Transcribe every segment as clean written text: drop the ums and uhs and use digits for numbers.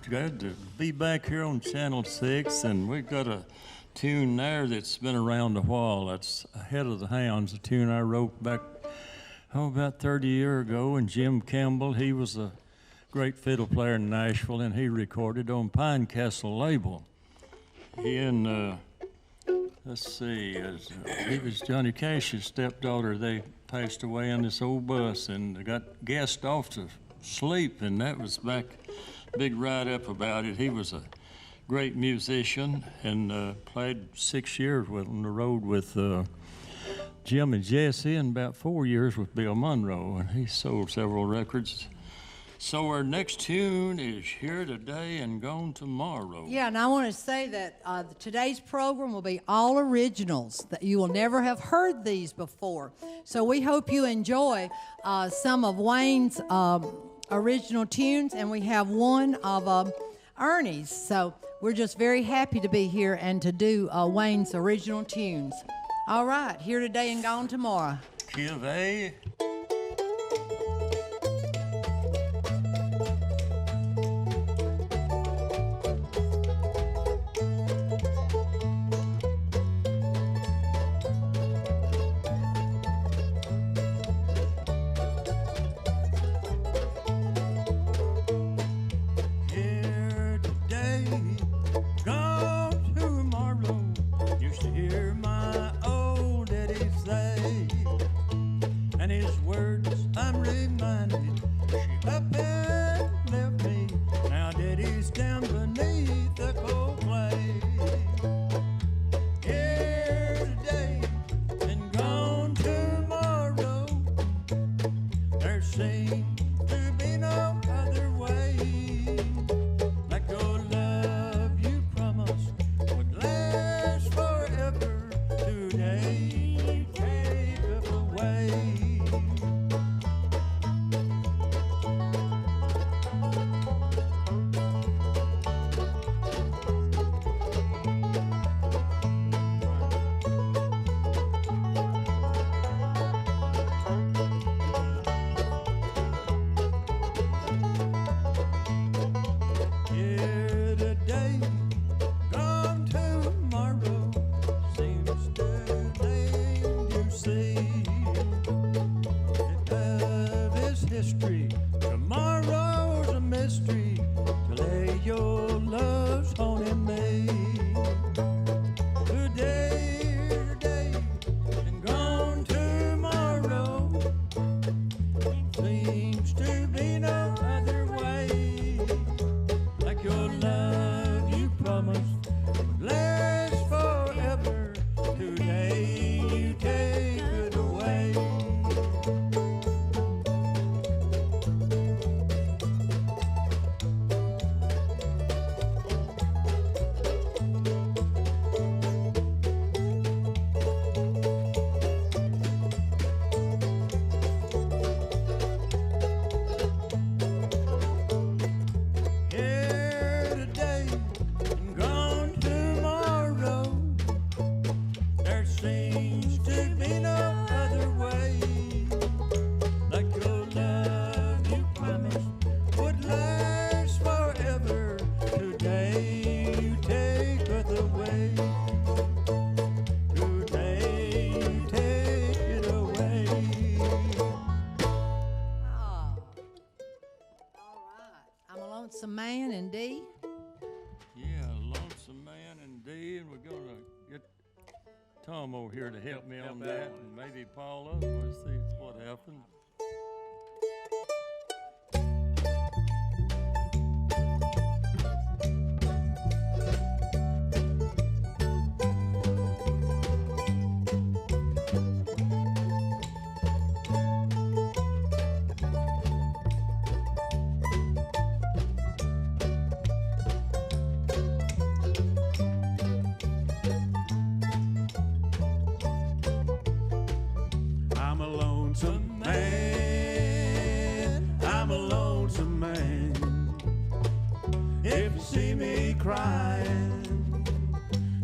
glad to be back here on Channel 6, and we've got a tune there that's been around a while. That's Ahead of the Hounds, a tune I wrote back, about 30 years ago, and Jim Campbell, he was a great fiddle player in Nashville, and he recorded on Pine Castle label. He and, let's see, he was Johnny Cash's stepdaughter. They passed away on this old bus, and they got gassed off to sleep, and that was back, big write-up about it. He was a great musician and played 6 years on the road with Jim and Jesse, and about 4 years with Bill Monroe, and he sold several records. So our next tune is Here Today and Gone Tomorrow. Yeah, and I want to say that today's program will be all originals, that you will never have heard these before. So we hope you enjoy some of Wayne's original tunes, and we have one of Ernie's. So we're just very happy to be here and to do Wayne's original tunes. All right, Here Today and Gone Tomorrow. Key of A. Lonesome Man in D. Yeah, Lonesome Man in D, and we're going to get Tom over here to help me on that, and maybe Paula. We'll see what happens. Crying,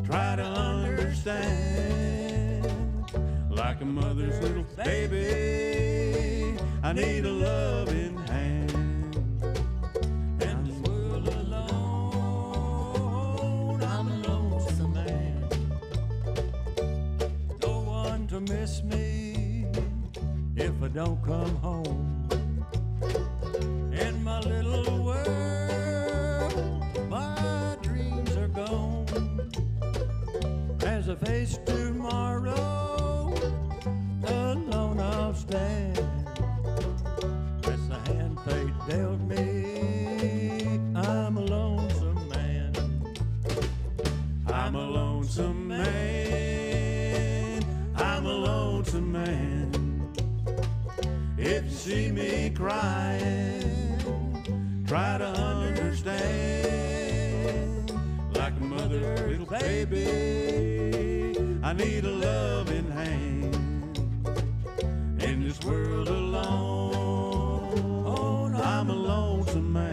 try to understand. Like a mother's little baby, I need a loving hand. And this world alone if I don't come home. In my little world, my dreams are gone. As I face tomorrow, alone I'll stand. That's the hand fate dealt me. I'm a lonesome man. I'm a lonesome man. I'm a lonesome man. If you see me crying, try to understand. Like a mother, little baby, I need a loving hand. In this world alone, I'm a lonesome man.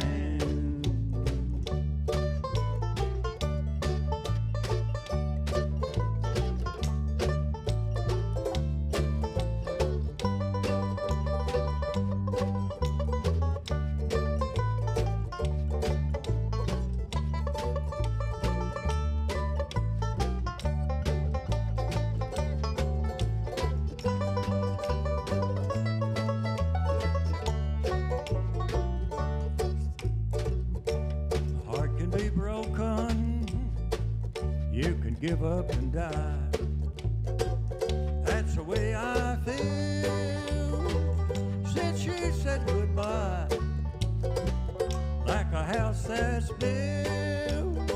Give up and die. That's the way I feel since you said goodbye. Like a house that's built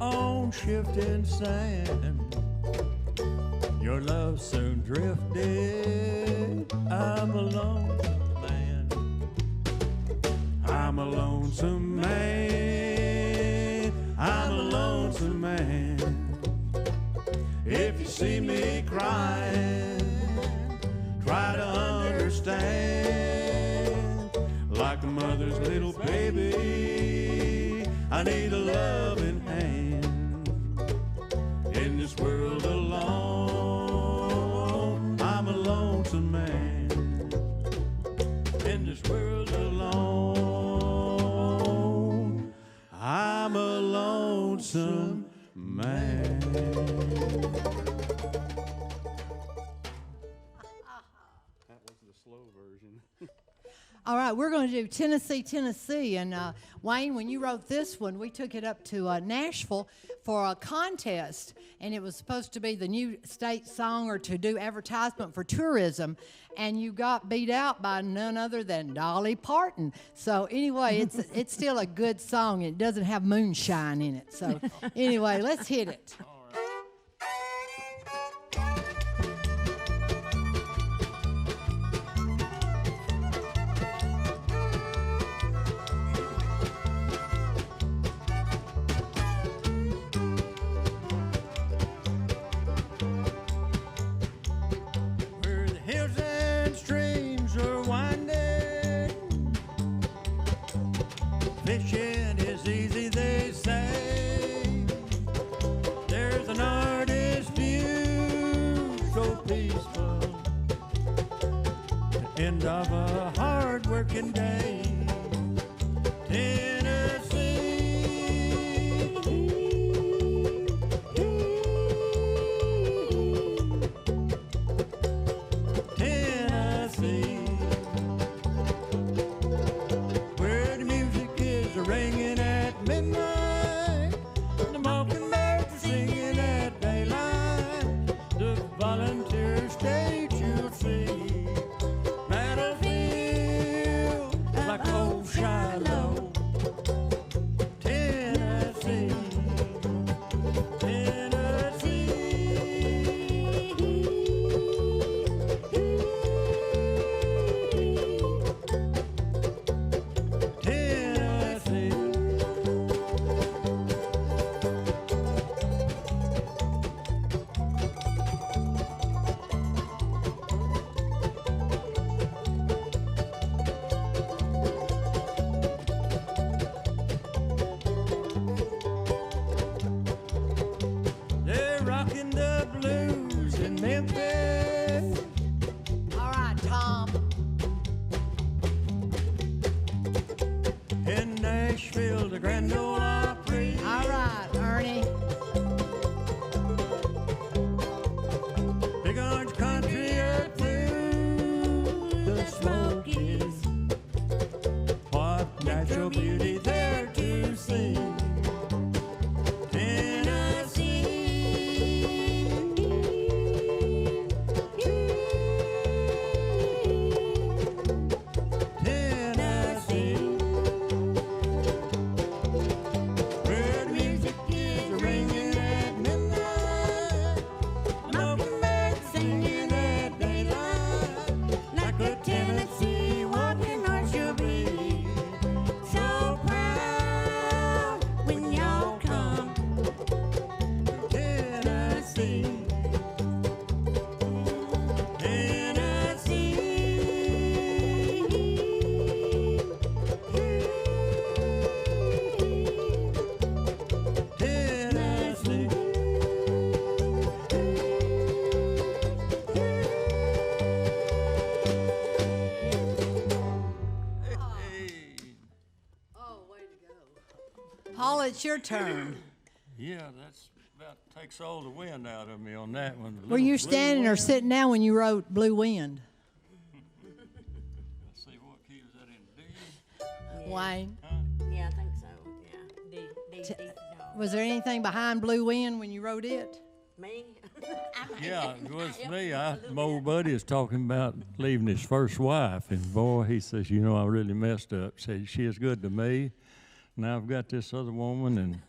on shifting sand. Your love soon drifted. I'm a lonesome man. I'm a lonesome man. I'm a lonesome man. If you see me crying, try to understand. Like a mother's little baby, I need a loving hand. In this world alone, I'm a lonesome man. In this world alone, I'm a lonesome man. All right, we're going to do Tennessee, Tennessee. And Wayne, when you wrote this one, we took it up to Nashville for a contest. And it was supposed to be the new state song or to do advertisement for tourism. And you got beat out by none other than Dolly Parton. So anyway, it's still a good song. It doesn't have moonshine in it. So anyway, let's hit it. Fishing is easy, they say. There's an artist's view, so peaceful. The end of a hard-working day. Tennessee. Tennessee. Ringing at midnight, the mockingbirds are singing at daylight. The volunteer stage you'll see, battlefield like old Shiloh. Tennessee, Tennessee. Nashville, the Grand Ole Opry. All right, Ernie. Big Orange Country or two. Paula, it's your turn. Yeah, that's about takes all the wind out of me on that one. Were you standing or sitting down when you wrote Blue Wind? Let's see, what key is that in? D? Wayne, Yeah, I think so. Yeah. D, no. was there anything behind Blue Wind when you wrote it? Me? Yeah, it was me. My old buddy is talking about leaving his first wife, and boy, he says, you know, I really messed up. Said she is good to me. Now I've got this other woman and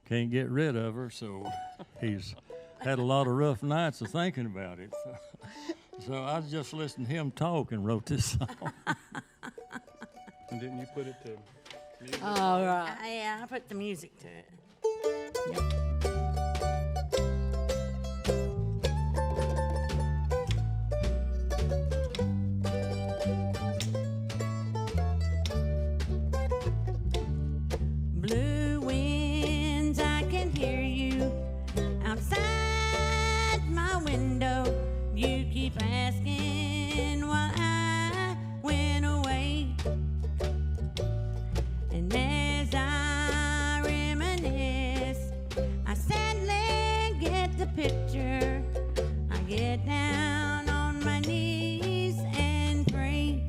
can't get rid of her, so he's had a lot of rough nights of thinking about it. So I was just listening to him talk and wrote this song. And didn't you put it to music? All right. Yeah, I put the music to it. Blue winds, I can hear you outside my window. You keep asking why I went away. And as I reminisce, I sadly get the picture. I get down on my knees and pray.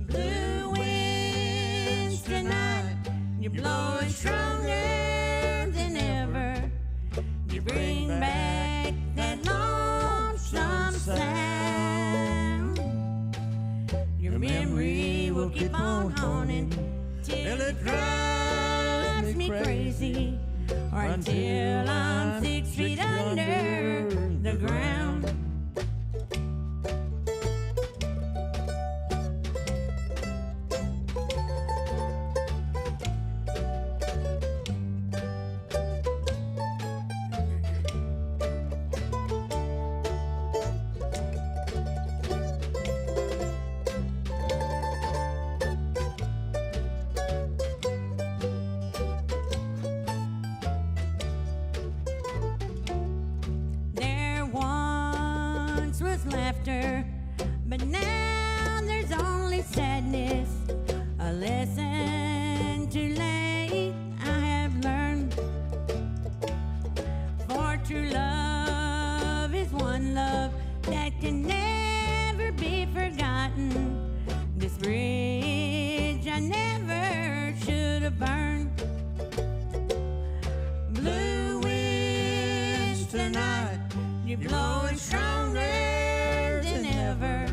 Blue winds tonight, you're blowing stronger than ever. You bring back that lonesome sound. Your memory will keep on haunting till it drives me crazy, or until I'm 6 feet under the ground. There once was laughter, but now there's only sadness. A lesson too late I have learned. For true love is one love that can never be forgotten. This bridge I never should have burned. Blue winds tonight, you're blowing stronger than ever.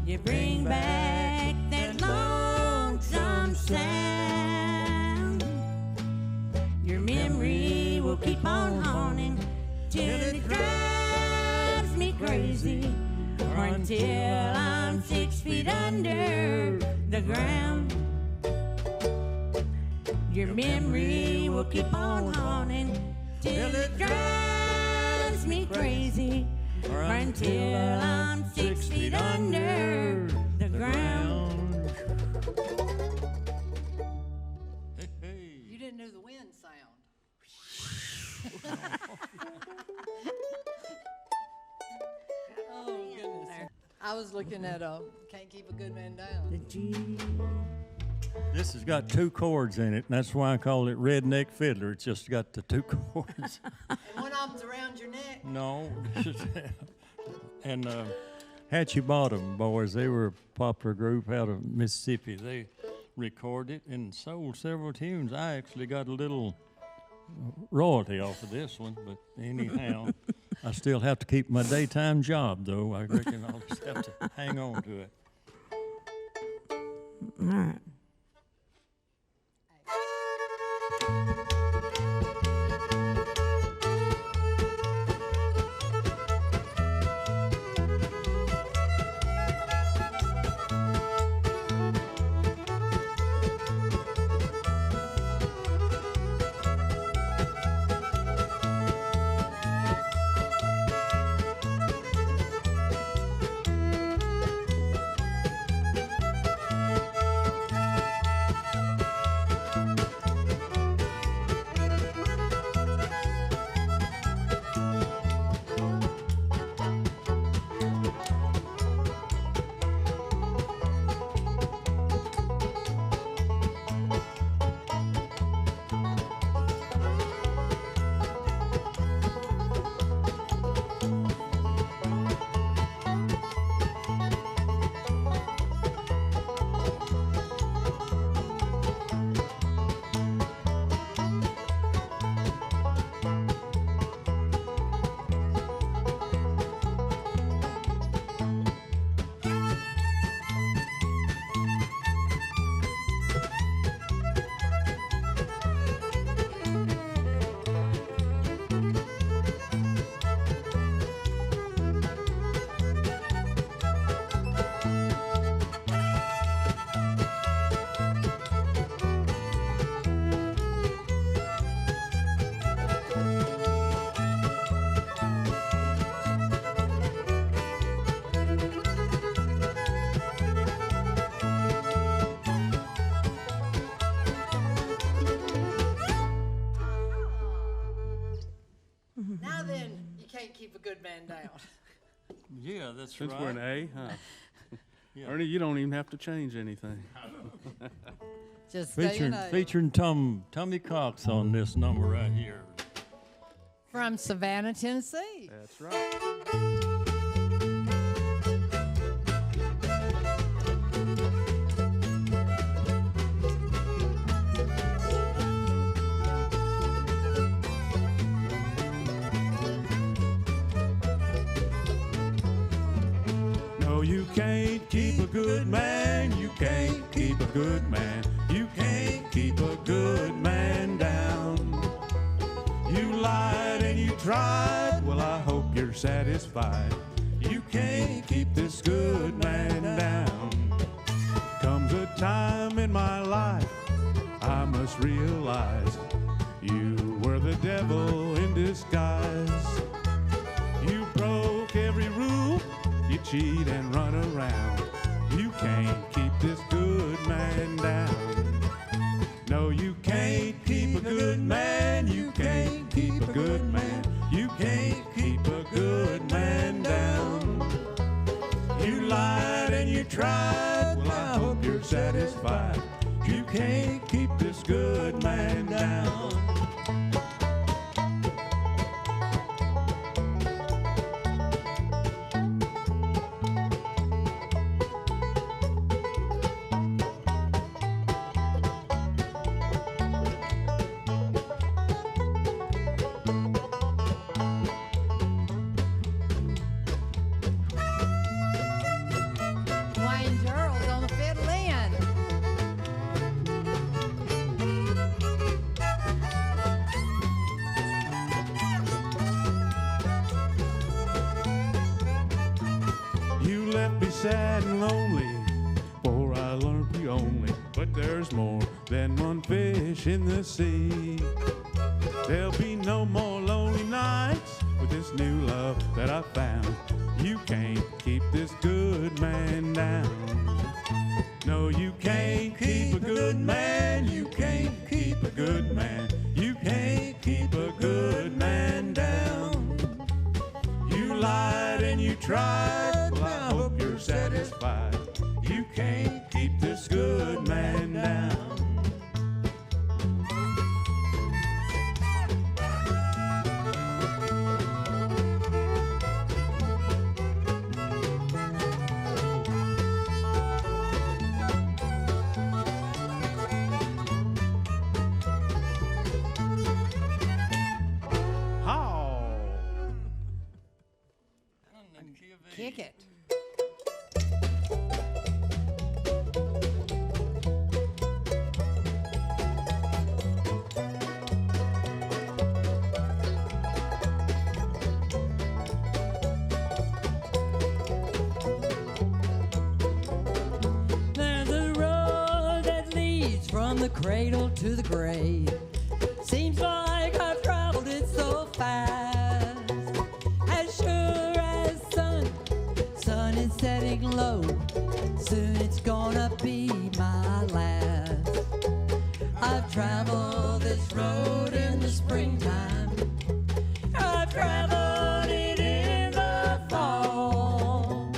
You bring back that lonesome sound. Your memory will keep on haunting till it drives me crazy, or until I'm 6 feet under the ground. Your memory will keep on haunting till it drives me crazy, or until I'm 6 feet under the ground. Hey, hey. You didn't know the wind sound. Oh, goodness. I was looking at Can't Keep a Good Man Down. This has got 2 chords in it, and that's why I call it Redneck Fiddler. It's just got the 2 chords. And one of them's around your neck. No. And Hatchie Bottom Boys, they were a popular group out of Mississippi. They recorded and sold several tunes. I actually got a little royalty off of this one, but anyhow, I still have to keep my daytime job, though. I reckon I'll just have to hang on to it. All right. keep a good man down. Yeah, that's Since right. we're an A, huh? Yeah. Ernie, you don't even have to change anything. Just stay Featuring, in A. featuring Tommy Cox on this number right here. From Savannah, Tennessee. That's right. No, you can't keep a good man. You can't keep a good man. You can't keep a good man down. You lied and you tried. Well, I hope you're satisfied. You can't keep this good man down. Comes a time in my life I must realize you were the devil in disguise. You broke every rule. You cheat and run around. You can't keep this good man down. No, you can't keep a good man. You can't keep a good man. You can't keep a good man down. You lied and you tried. Well, I hope you're satisfied. You can't keep this good man down. Wayne Jerrolds on the fiddle in. You left me sad and lonely, for I learned you only. But there's more than one fish in the sea. There'll be no more lonely nights with this new love that I found. You can't keep this good man down. No, you can't keep a good man. You can't keep a good man. You can't keep a good man down. You lied and you tried. Well, I hope you're satisfied. You can't keep this good man down. How? Kick it. There's a road that leads from the cradle to the grave. Seems like I've traveled it so fast. As sure as sun is setting low, soon it's gonna be my last. I've traveled this road in the springtime. I've traveled it in the fall.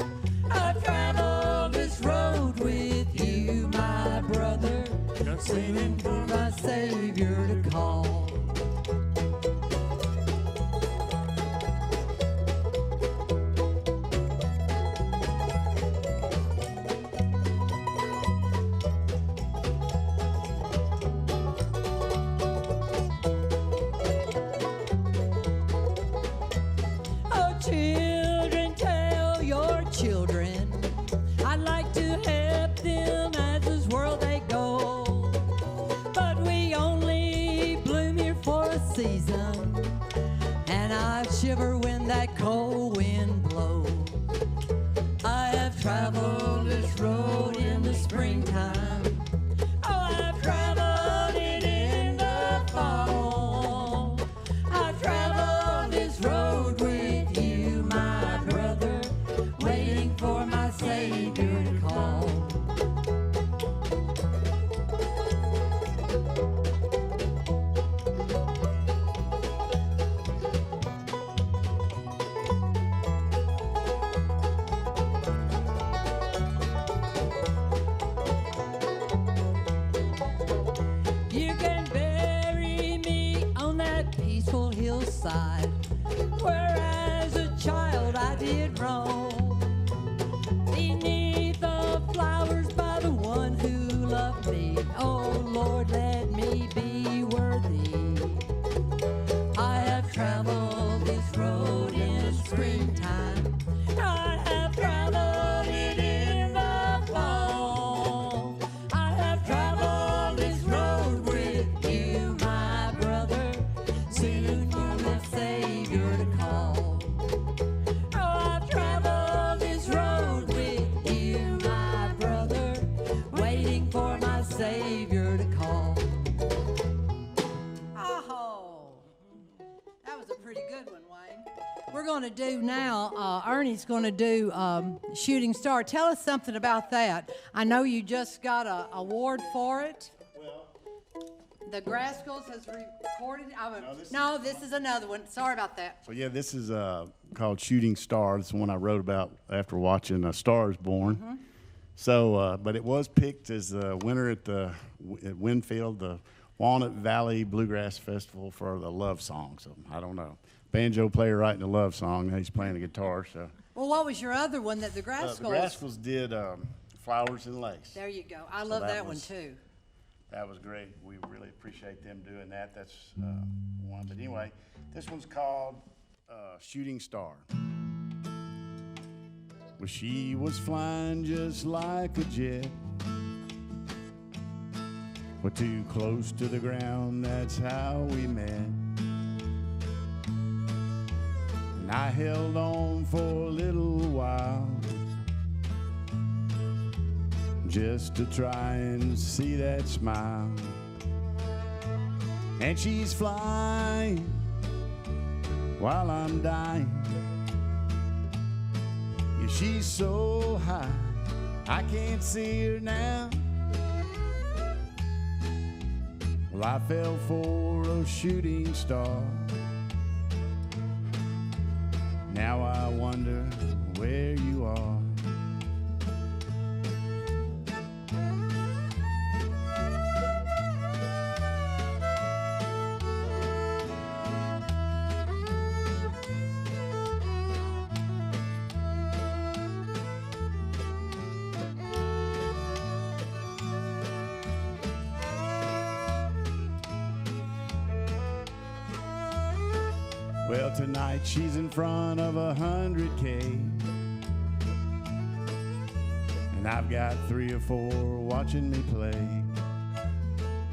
I've traveled this road with you, my brother, waiting for my Savior to call. Oh, children, tell your children I'd like to help them as this world they go. But we only bloom here for a season, and I shiver when that cold wind blows. I have traveled this road in the springtime. Oh, I've traveled it in the fall. I've traveled this road with you, my brother, waiting for my Savior to call. hillside, where as a child I did roam, beneath the flowers by the one who loved me. Oh Lord, let me be worthy. I have traveled this road in springtime, I have traveled it in the fall, I have traveled this road with you, my brother. Soon you'll have Savior to call. Oh, I've traveled this road with you, my brother, waiting for my Savior to call. Oh, that was a pretty good one, Wayne. We're going to do now, Ernie's going to do Shooting Star. Tell us something about that. I know you just got an award for it. The Grascals has recorded. No, this is another one. Sorry about that. So yeah, this is called Shooting Star. This is one I wrote about after watching A Star Is Born. Mm-hmm. So, but it was picked as the winner at Winfield, the Walnut Valley Bluegrass Festival for the love song. So I don't know. Banjo player writing a love song. He's playing the guitar. So. Well, what was your other one that the Grascals? The Grascals did Flowers and Lace. There you go. I love that one too. That was great. We really appreciate them doing that. That's one. But anyway, this one's called Shooting Star. Well, she was flying just like a jet. We're too close to the ground, that's how we met. And I held on for a little while, just to try and see that smile. And she's flying while I'm dying. Yeah, she's so high, I can't see her now. Well, I fell for a shooting star. Now I wonder where you are. Well, tonight she's in front of 100K, and I've got 3 or 4 watching me play.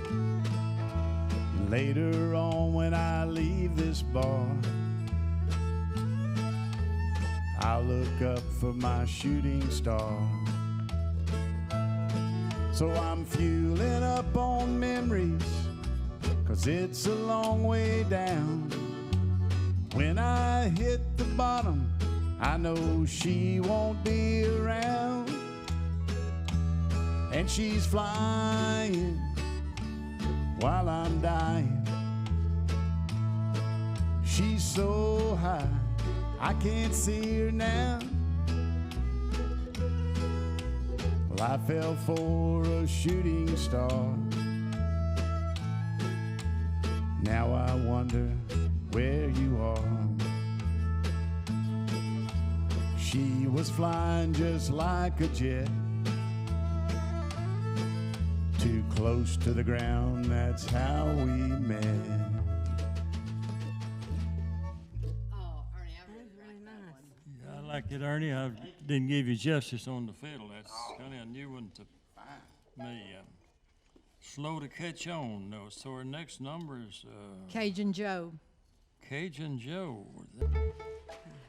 And later on when I leave this bar, I'll look up for my shooting star. So I'm fueling up on memories, 'cause it's a long way down. When I hit the bottom, I know she won't be around. And she's flying while I'm dying. She's so high, I can't see her now. Well, I fell for a shooting star. Now I wonder where you are. She was flying just like a jet, too close to the ground, that's how we met. Oh, Ernie, I really like that one. Yeah, I like it, Ernie. I didn't give you justice on the fiddle. That's kind of a new one to me. Slow to catch on, though. So our next number is Cajun Joe. Cajun Joe.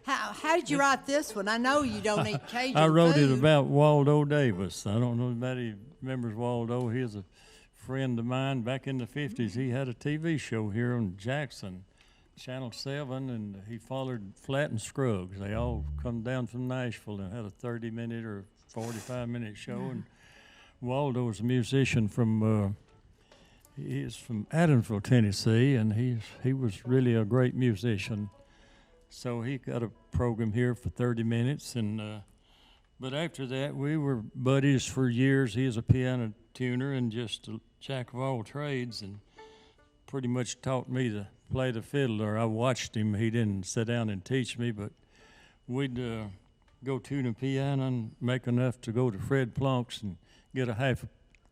How did you write this one? I know you don't eat Cajun I wrote food. it about Waldo Davis. I don't know if anybody remembers Waldo. He was a friend of mine back in the 50s. He had a TV show here on Jackson, Channel 7, and he followed Flatt and Scruggs. They all come down from Nashville and had a 30-minute or 45-minute show. And Waldo was a musician from he's from Adamsville, Tennessee, and he was really a great musician. So he got a program here for 30 minutes, and but after that we were buddies for years. He was a piano tuner and just a jack of all trades, and pretty much taught me to play the fiddle, or I watched him. He didn't sit down and teach me, but we'd go tune the piano and make enough to go to Fred Plunk's and get a half a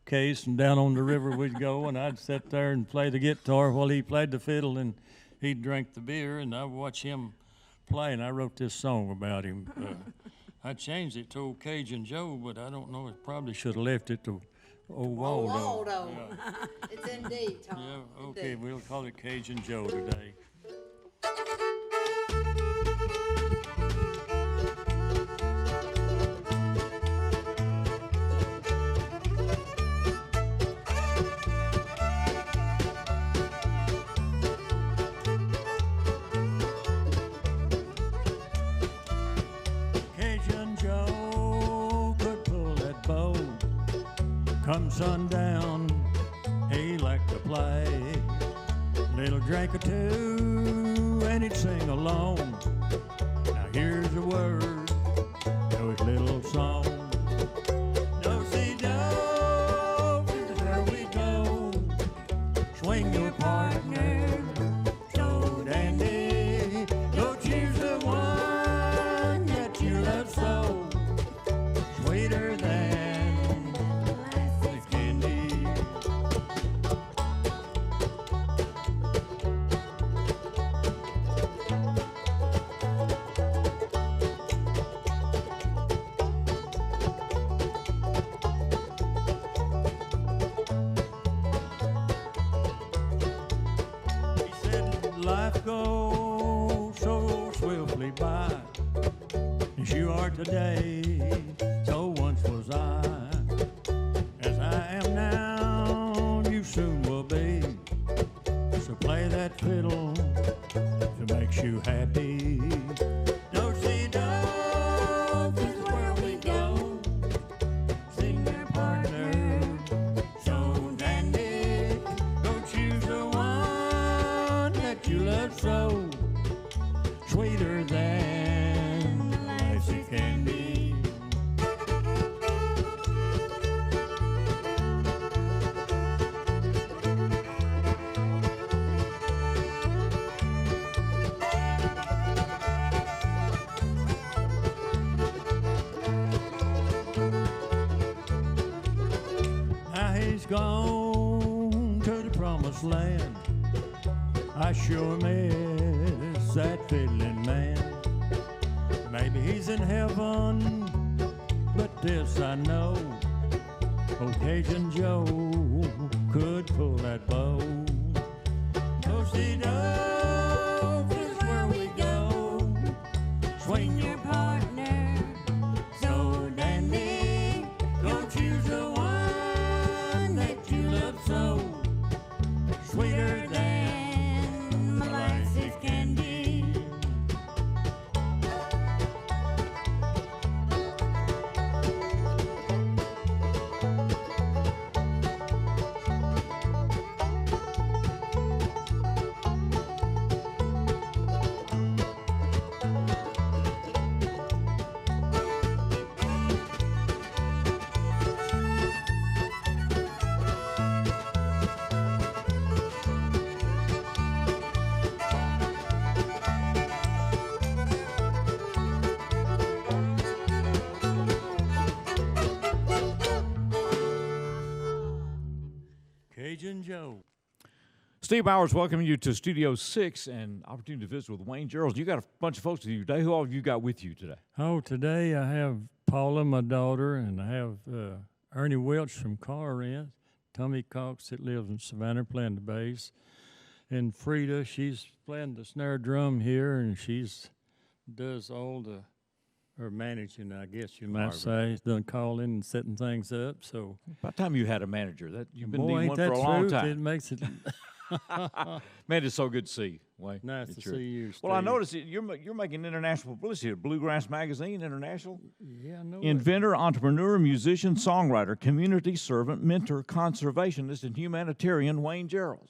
case, and down on the river we'd go, and I'd sit there and play the guitar while he played the fiddle, and he'd drink the beer, and I'd watch him play, and I wrote this song about him. I changed it to Old Cajun Joe, but I don't know, I probably should have left it to Old Waldo. Waldo. Yeah. It's indeed, Tom. Yeah, okay, Indeed. we'll call it Cajun Joe today. Cajun Joe could pull that bow. Come sundown, he liked to play. Little drink or two, and he'd sing along. Now here's the word to his little song. Do-si-do, this is where we go. Swing your partner, so dandy. Go choose the one that you love so. Sweeter than the candy. He said life goes so swiftly by, as you are today, so once was I. As I am now, you soon will be. So play that fiddle if it makes you happy. Do-si-do, this is where we go. Sing your partner, so dandy. Go choose the one that you love so. Sweeter than life's candy. Now he's gone to the promised land. I sure miss that fiddling man. Maybe he's in heaven, but this I know. Old Cajun Joe could pull that bow. Do-si-do, this is where we go. Swing your partner, so dandy. Go choose the one that you love so. Sweeter than molasses candy. Cajun Joe. Steve Bowers welcoming you to Studio 6 and opportunity to visit with Wayne Jerrolds. You got a bunch of folks with you today. Who all have you got with you today? Oh, today I have Paula, my daughter, and I have Ernie Welch from Car Rent, Tommy Cox that lives in Savannah playing the bass, and Freeda, she's playing the snare drum here, and she's does all the, or managing, I guess you might say, done calling and setting things up. So About time you had a manager. That you've been boy, needing ain't one that for a long truth? It time. makes it Man, it's so good to see you, Wayne. nice It's to true. see you, Well, I Steve. noticed that you're making international publicity at Bluegrass Magazine International. Yeah, I know it. Inventor, entrepreneur, musician, songwriter, community servant, mentor, conservationist, and humanitarian Wayne Jerrolds.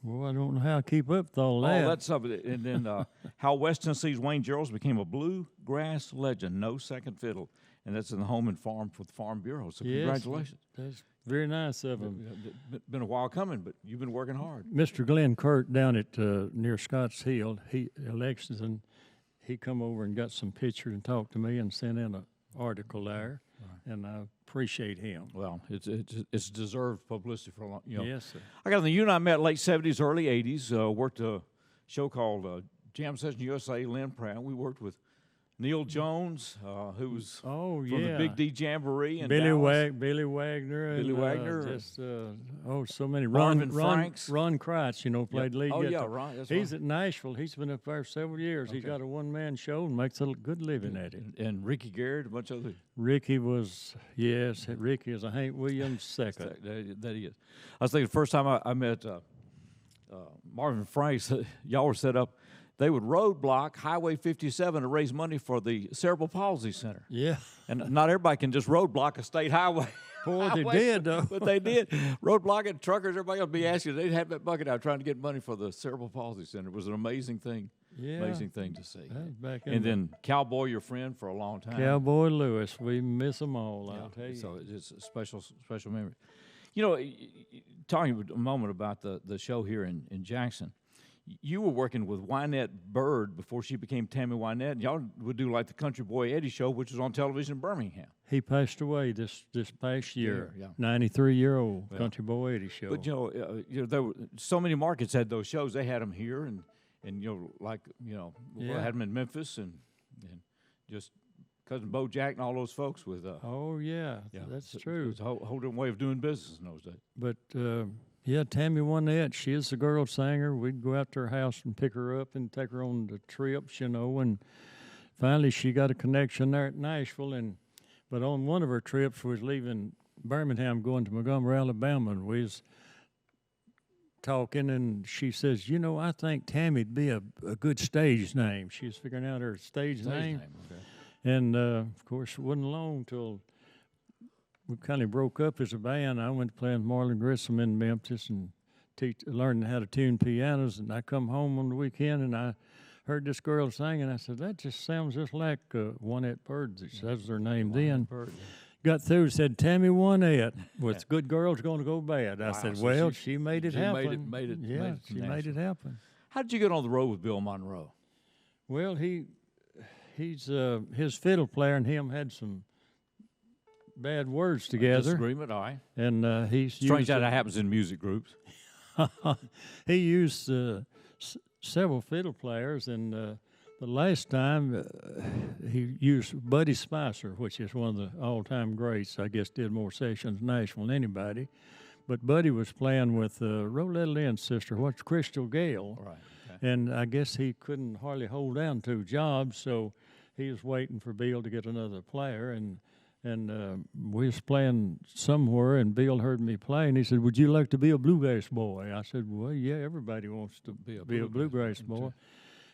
Well, I don't know how to keep up with all that. Oh, that's something. And then how West Tennessee's Wayne Jerrolds became a bluegrass legend, no second fiddle. and that's in the Home and Farm for the Farm Bureau. So Yes, congratulations. That's very nice of him. Been a while coming, but you've been working hard. Mr. Glenn Kurt down at near Scotts Hill, Lexington, he come over and got some pictures and talked to me and sent in an article there, and I appreciate him. Well, it's deserved publicity for a long. Yes, sir. I got you and I met late '70s, early '80s. Worked a show called Jam Session USA. Lynn Pratt. We worked with Neil Jones, who was from the Big D Jamboree, and Billy Wagner, Billy and, Wagner, just so many. Marvin Franks. Ron Kreitz, played lead. Oh guitar. yeah, Ron. That's He's right. at Nashville. He's been up there several years. He's got a one-man show and makes a good living at it. And Ricky Garrett, a bunch of other. Ricky is a Hank Williams second. That he is. I was thinking the first time I met Marvin Franks, y'all were set up. They would roadblock Highway 57 to raise money for the Cerebral Palsy Center. Yeah. And not everybody can just roadblock a state highway. Boy, they did, though. But they did. Roadblock it, truckers, everybody will be asking. They'd have that bucket out trying to get money for the Cerebral Palsy Center. It was an amazing thing. Yeah. Amazing thing to see. That was back in And then Cowboy, your friend, for a long time. Cowboy Lewis. We miss them all, I'll tell you. So it's a special memory. Talking a moment about the show here in Jackson, you were working with Wynette Bird before she became Tammy Wynette, and y'all would do like the Country Boy Eddie show, which was on television in Birmingham. He passed away this past year. Yeah. 93-year-old Country Boy Eddie show. But there were so many markets had those shows. They had them here, and we had them in Memphis, and just Cousin Bo Jack and all those folks with. That's true. It was a whole different way of doing business in those days. But Tammy Wynette, she is the girl singer. We'd go out to her house and pick her up and take her on the trips, and finally she got a connection there at Nashville. But on one of her trips, we was leaving Birmingham going to Montgomery, Alabama, and we was talking, and she says, I think Tammy'd be a good stage name. She was figuring out her stage name. Okay. And, of course, it wasn't long till we kind of broke up as a band. I went to play with Marlon Grissom in Memphis and learned how to tune pianos. And I come home on the weekend, and I heard this girl sing, and I said, that just sounds just like Wynette Bird. That's her name then. Got through, said, Tammy Wynette, what's good girl's going to go bad. I said, so she made it happen. She to made it happen. How did you get on the road with Bill Monroe? Well, he's his fiddle player and him had some bad words together. Disagreement, all right. And he's Strange how that happens in music groups. he used several fiddle players, and the last time he used Buddy Spicer, which is one of the all-time greats. I guess did more sessions in Nashville than anybody. But Buddy was playing with Roletta Lynn's sister, what's Crystal Gale. Right. Okay. And I guess he couldn't hardly hold down two jobs, so he was waiting for Bill to get another player. And we was playing somewhere, and Bill heard me play, and he said, would you like to be a bluegrass boy? I said, well, yeah, everybody wants to be a bluegrass boy.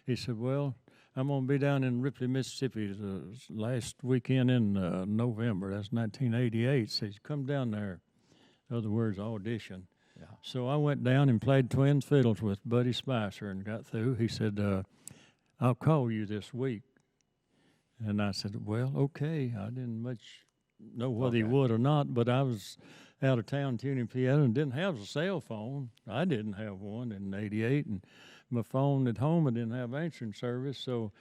He said, well, I'm going to be down in Ripley, Mississippi the last weekend in November. That's 1988. So he said, come down there. In other words, audition. Yeah. So I went down and played twin fiddles with Buddy Spicer and got through. He said, I'll call you this week. And I said, well, okay. I didn't much know whether he would or not, but I was out of town tuning piano and didn't have a cell phone. I didn't have one in 88, and my phone at home, I didn't have answering service. So,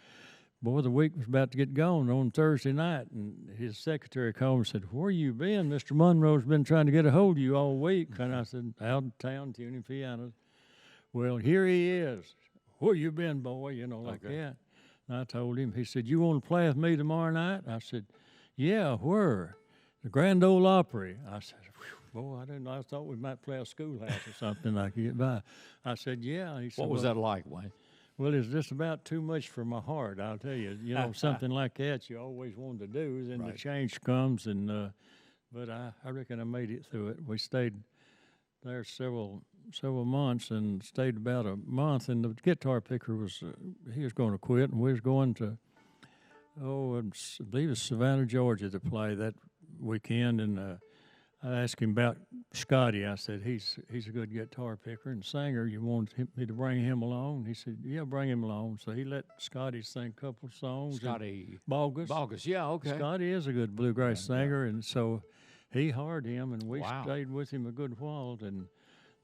boy, the week was about to get gone on Thursday night, and his secretary called and said, where you been? Mr. Monroe's been trying to get a hold of you all week. And I said, out of town tuning pianos. Well, here he is. Where you been, boy? Like that. And I told him, he said, you want to play with me tomorrow night? I said, yeah, where? The Grand Ole Opry. I said, boy, I didn't know. I thought we might play a schoolhouse or something I could get by. I said, yeah. He said, what was that like, Wayne? Well, it's just about too much for my heart, I'll tell you. Something like that you always wanted to do. Then the change comes, and but I reckon I made it through it. We stayed there several months and stayed about a month, and the guitar picker he was going to quit, and we was going to, I believe it's Savannah, Georgia, to play that weekend, and I asked him about Scotty. I said, he's a good guitar picker and singer. You want me to bring him along? He said, yeah, bring him along. So he let Scotty sing a couple of songs. Scotty Bogus, yeah, okay. Scotty is a good bluegrass singer, and so he hired him, and we Wow. stayed with him a good while. And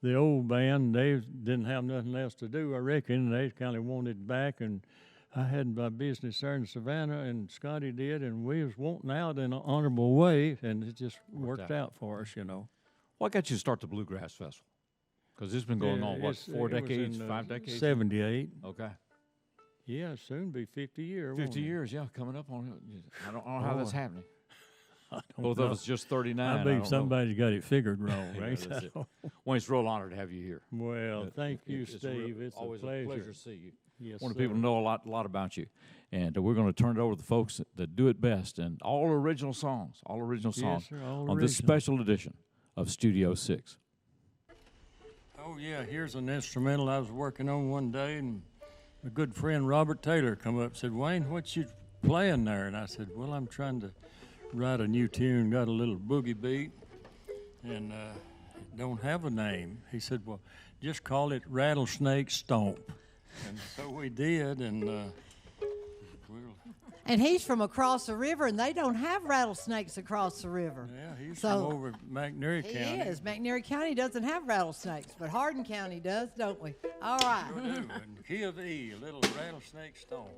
the old band, they didn't have nothing else to do, I reckon. They kind of wanted back, and I had my business there in Savannah, and Scotty did, and we was wanting out in an honorable way, and it just worked out for us, you know. What got you to start the Bluegrass Festival? Because it's been going on, what, 4 decades, 5 decades? 78. Okay. Yeah, soon be 50 years. 50 years, yeah, coming up on it. I don't know how that's happening. Both Both of us just 39. I don't believe know. somebody's got it figured wrong, Yeah, right? that's it. Well, it's a real honor to have you here. Well, thank you, It's Steve. It's always a pleasure. to see you. Yes, I want sir. people to know a lot about you. And we're going to turn it over to the folks that do it best. And all original songs Yes, sir, all on this original. special edition of Studio 6. Oh, yeah, here's an instrumental I was working on one day, and a good friend, Robert Taylor, come up and said, Wayne, what you playing there? And I said, well, I'm trying to write a new tune, got a little boogie beat, and don't have a name. He said, well, just call it Rattlesnake Stomp. And so we did, and And he's from across the river, and they don't have rattlesnakes across the river. yeah, he's So- from over McNairy He County. is. McNairy County doesn't have rattlesnakes, but Hardin County does, don't we? All right. Sure do. And key of E, a little Rattlesnake Stomp.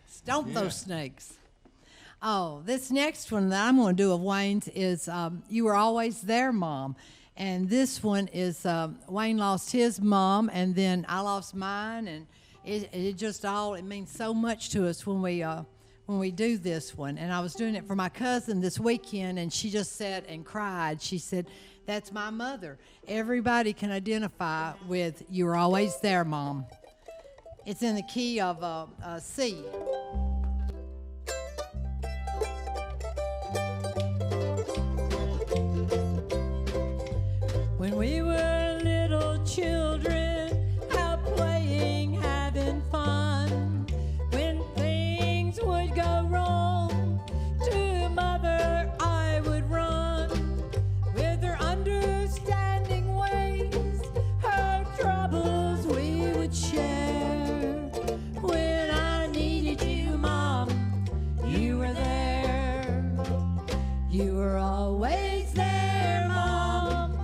Stomp those snakes. Oh, this next one that I'm going to do of Wayne's is You Were Always There, Mom. And this one is Wayne lost his mom, and then I lost mine, and it just all, it means so much to us when we do this one. And I was doing it for my cousin this weekend, and she just sat and cried. She said, that's my mother. Everybody can identify with You Were Always There, Mom. It's in the key of C. When we were little children, out playing, having fun, when things would go wrong, to mother I would run. With her understanding ways, her troubles we would share. When I needed you, Mom, you were there. You were always there, Mom.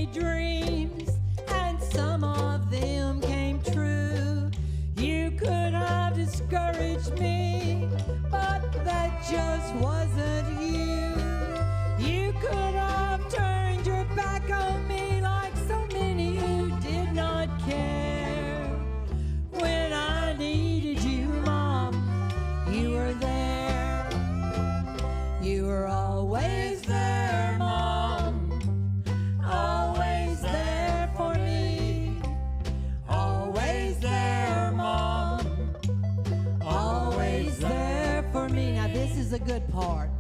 many dreams, and some of them came true. You could have discouraged me, but that just wasn't you. You could have turned your back on me like so many who did not care. When I needed you, Mom, you were there. You were always there, Mom. Always there for me. Always there, Mom. Always there for me. Now this is a good part.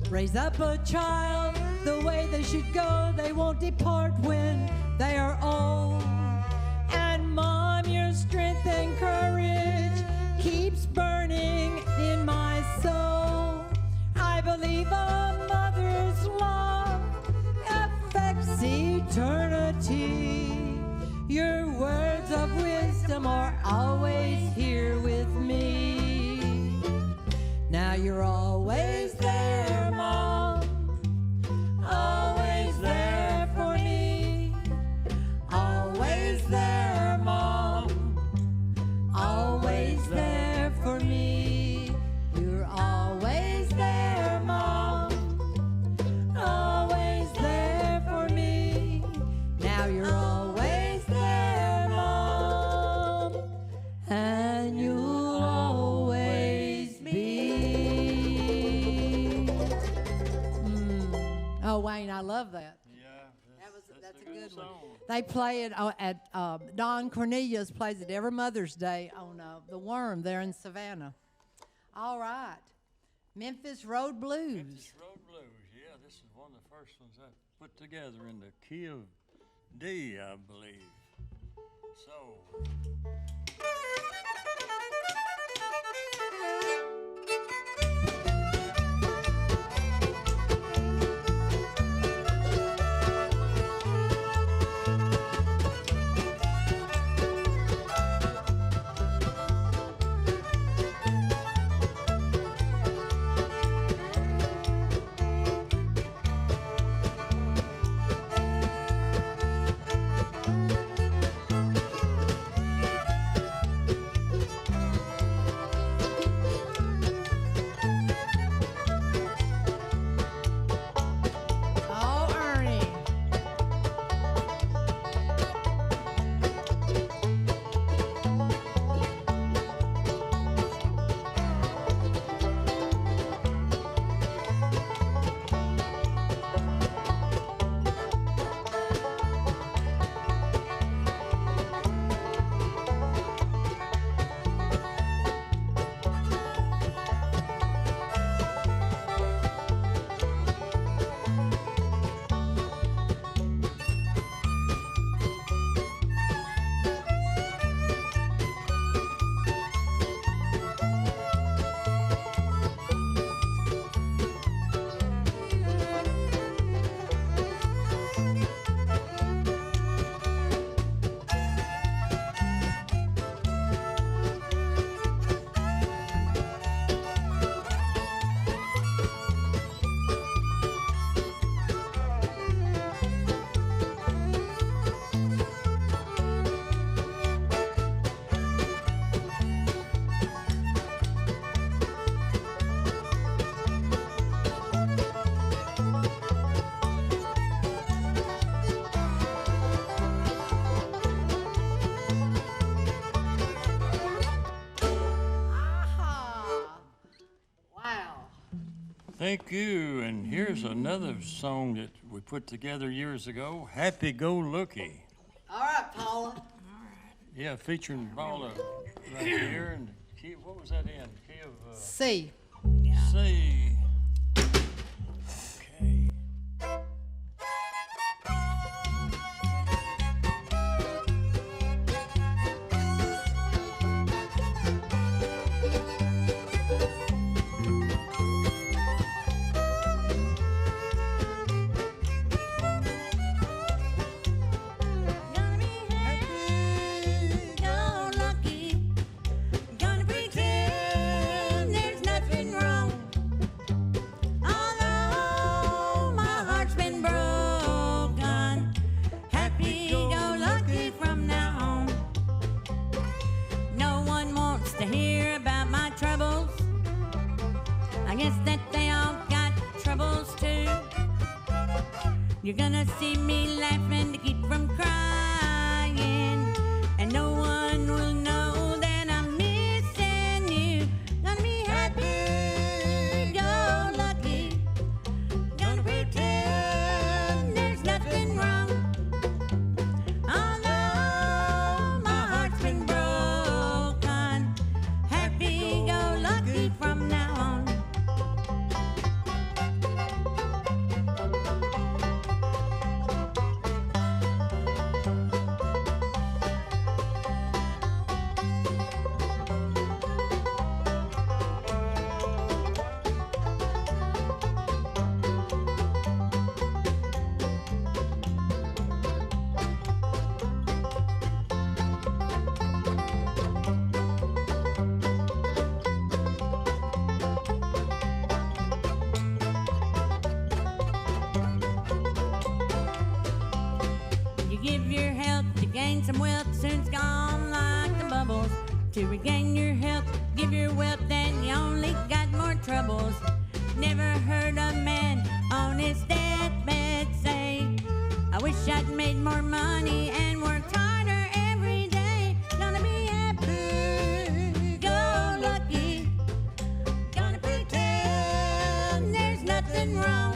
Raise up a child the way they should go. They won't depart when they are old. And Mom, your strength and courage keeps burning in my soul. I believe a mother's love affects eternity. Your words of wisdom are always here with me. Now you're always there, Mom. Always there for me. Always there, Mom. Always there for me. You're always there, Mom. Always there for me. Now you're always there, Mom. And you'll always be. Oh, Wayne, I love that. That's a good one. They play it at Don Cornelius plays it every Mother's Day on the Worm there in Savannah. All right, Memphis Road Blues. Memphis Road Blues, yeah, this is one of the first ones I put together in the key of D, I believe. So. Oh, Ernie. Thank you, and here's another song that we put together years ago, Happy Go Lucky. All right, Paula. Yeah, featuring Paula right here, and key, what was that in? Key of C. C. Okay. Gonna be happy, go lucky. Gonna pretend there's nothing wrong. I guess that they all got troubles too. You're gonna see me laughing to keep from crying, and no one will know that I'm missing you. Gonna be happy, go lucky. Gonna pretend there's nothing wrong. Although my heart's been broken, happy, go lucky from now on. You give your health to gain some wealth, soon it's gone like the bubbles. To regain your health, give your wealth, and you only got more troubles. Never heard a man on his deathbed say, I wish I'd made more money and worked harder every day. Gonna be happy, go lucky. Gonna pretend there's nothing wrong.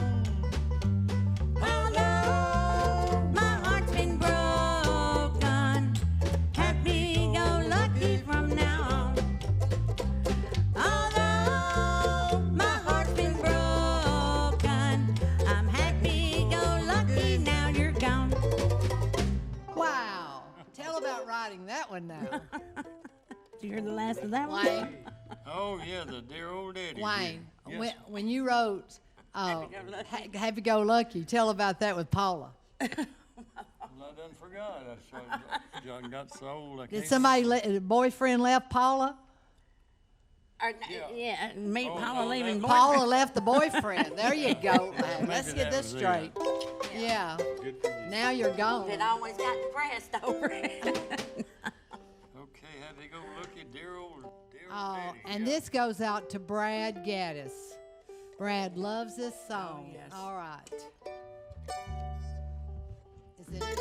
Although my heart's been broken, happy, go lucky from now on. Although my heart's been broken, I'm happy, go lucky, now you're gone. Wow. Tell about writing that one now. Did you hear the last of that one? Wayne, Oh, yeah, the dear old Eddie. Wayne, Yes. when you wrote Happy Go Lucky, tell about that with Paula. Well, I done forgot. I got so old I Did can't. somebody, boyfriend left Paula? Or, yeah, me, Oh, Paula no, leaving that- boy. Paula left the boyfriend. There you go. Let's Maybe get that this was straight. Yeah. Good for you. Now you're gone. That always got depressed over it. Okay, happy go lucky, dear old Oh, Eddie. and yeah. this goes out to Brad Gaddis. Brad loves this song. yes. All right. Is it?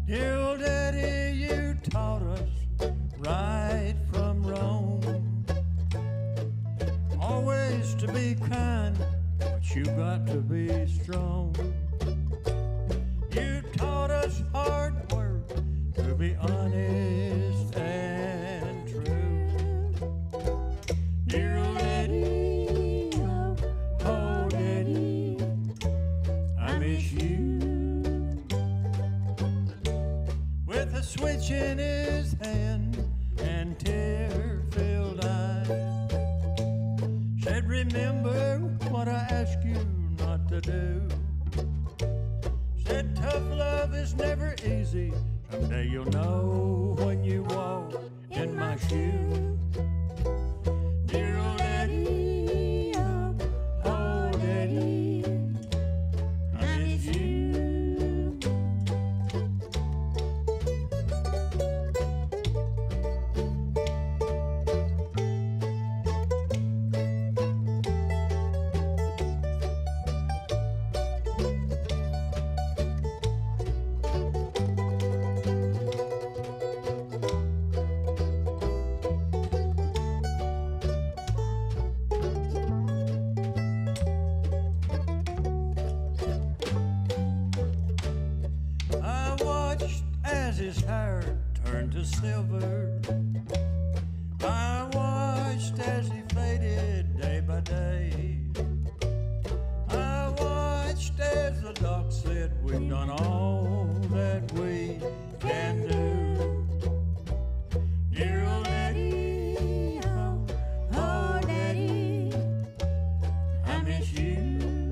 Dear old Daddy, you taught us right from wrong. Always to be kind, but you got to be strong. You taught us hard work, to be honest and true. Dear old Daddy, oh Daddy, I miss you. With a switch in his hand and tear-filled eyes, said, remember what I asked you not to do. Said, tough love is never easy. Someday you'll know when you walk in my shoes. Dear old Eddie, oh Eddie, I miss you. I watched as his hair turned to silver. I watched as he faded day by day. I watched as the doc said, we've done all that we can do. Dear old Eddie, oh Daddy, I miss you.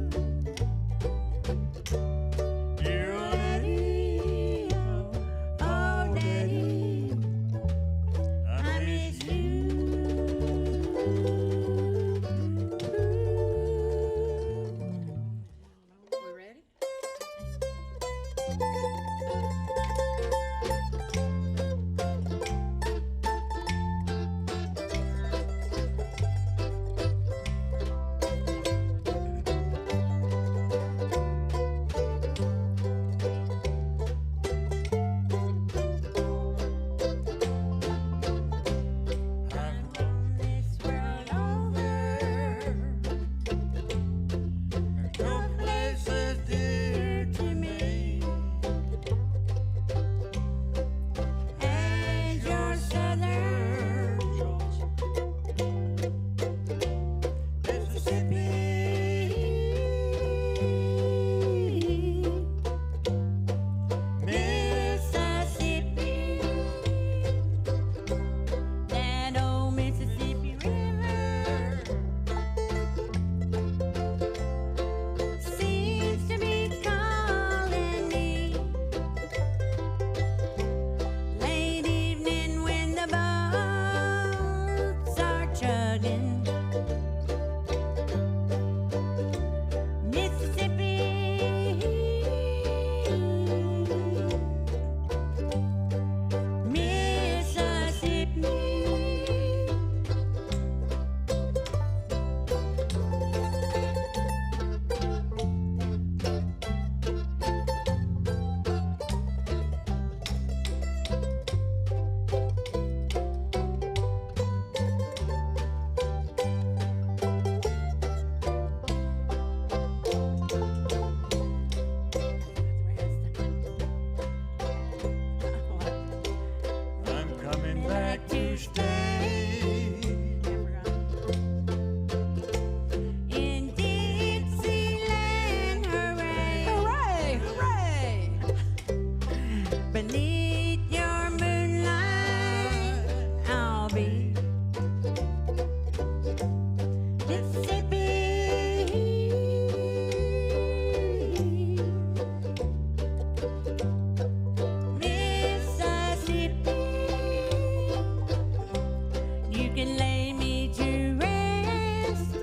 You can lay me to rest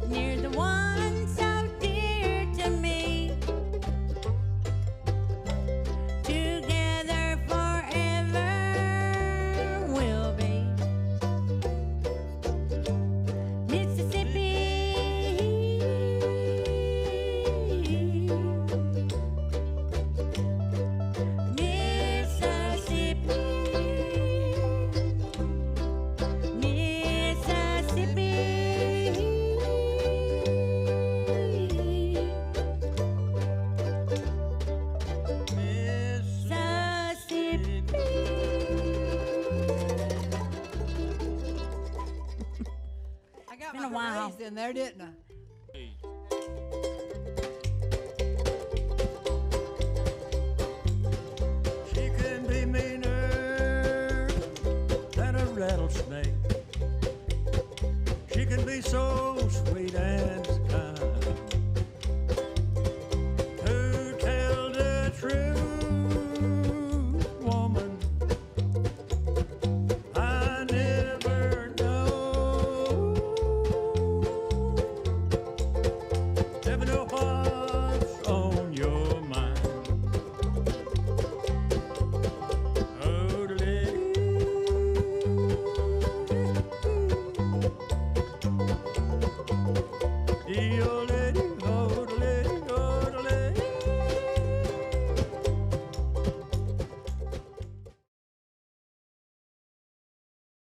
near the one so dear to me. Together forever we'll be. Mississippi, I got Been my a while. hoorays in there, didn't I? She can be meaner than a rattlesnake. She can be so sweet and